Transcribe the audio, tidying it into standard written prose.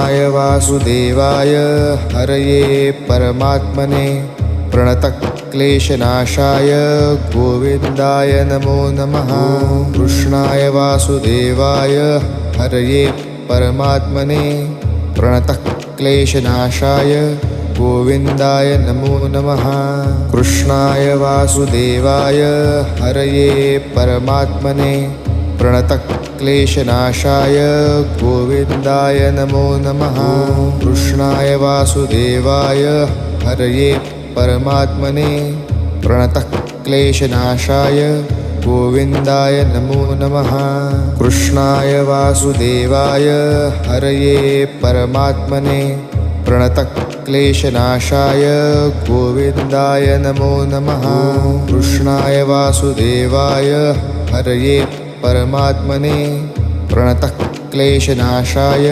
वासुदेवाय हरये परमात्मने प्रणतक्लेशनाशाय गोविन्दाय नमो नमः। कृष्णाय वासुदेवाय हरये परमात्मने प्रणतक्लेशनाशाय गोविन्दाय नमो नमः। कृष्णाय वासुदेवाय हरये परमात्मने प्रणतक्लेशनाशाय गोविन्दाय नमो नमः। कृष्णाय वासुदेवाय हरये परमात्मने प्रणतक्लेशनाशाय गोविन्दाय नमो नमः। कृष्णाय वासुदेवाय हरये परमात्मने प्रणतक्लेशनाशाय गोविन्दाय नमो नमः। कृष्णाय वासुदेवाय हरये परमात्मने प्रणतक्लेशनाशाय